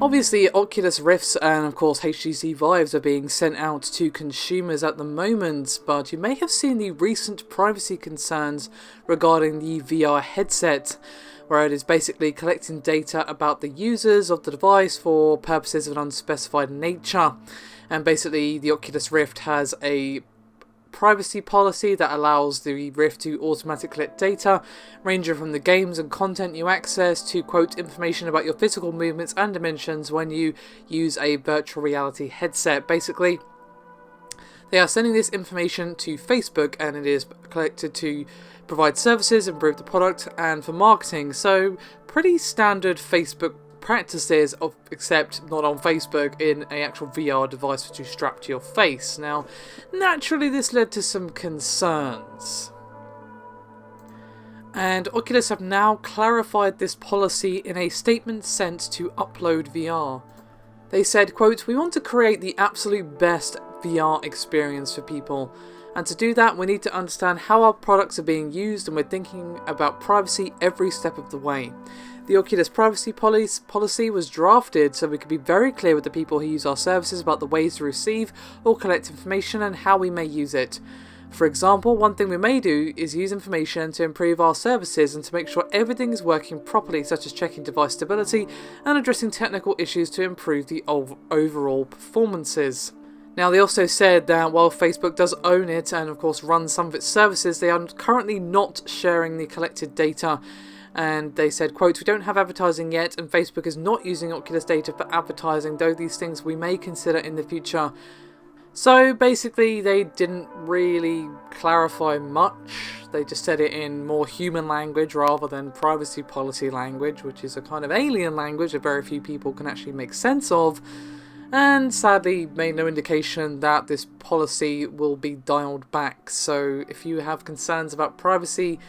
Obviously, Oculus Rifts and of course HTC Vives are being sent out to consumers at the moment, but you may have seen the recent privacy concerns regarding the VR headset, where it is basically collecting data about the users of the device for purposes of an unspecified nature. And basically, the Oculus Rift has a privacy policy that allows the Rift to automatically collect data ranging from the games and content you access to, quote, information about your physical movements and dimensions when you use a virtual reality headset. Basically, they are sending this information to Facebook and it is collected to provide services, improve the product, and for marketing. So, pretty standard Facebook practices, except not on Facebook, in an actual VR device which you strap to your face. Now, naturally this led to some concerns, and Oculus have now clarified this policy in a statement sent to Upload VR. They said, quote, "We want to create the absolute best VR experience for people, and to do that we need to understand how our products are being used, and we're thinking about privacy every step of the way. The Oculus privacy policy was drafted so we could be very clear with the people who use our services about the ways to receive or collect information and how we may use it. For example, one thing we may do is use information to improve our services and to make sure everything is working properly, such as checking device stability and addressing technical issues to improve the overall performances." Now, they also said that while Facebook does own it and of course run some of its services, they are currently not sharing the collected data. And they said, quote, "We don't have advertising yet, and Facebook is not using Oculus data for advertising, though these things we may consider in the future." So basically they didn't really clarify much. They just said it in more human language rather than privacy policy language, which is a kind of alien language that very few people can actually make sense of. And sadly made no indication that this policy will be dialed back. So if you have concerns about privacy,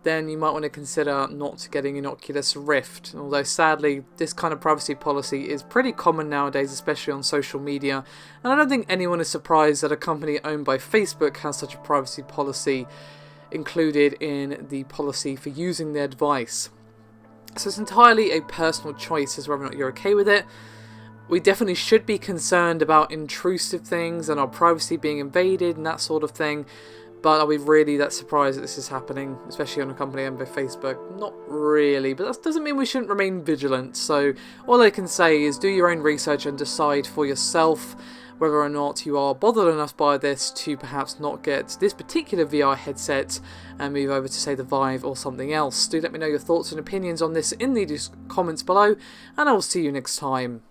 then you might want to consider not getting an Oculus Rift. Although sadly, this kind of privacy policy is pretty common nowadays, especially on social media, and I don't think anyone is surprised that a company owned by Facebook has such a privacy policy included in the policy for using their device. So it's entirely a personal choice as whether or not you're okay with it. We definitely should be concerned about intrusive things and our privacy being invaded and that sort of thing. But are we really that surprised that this is happening, especially on a company owned by Facebook? Not really, but that doesn't mean we shouldn't remain vigilant. So all I can say is do your own research and decide for yourself whether or not you are bothered enough by this to perhaps not get this particular VR headset and move over to, say, the Vive or something else. Do let me know your thoughts and opinions on this in the comments below, and I will see you next time.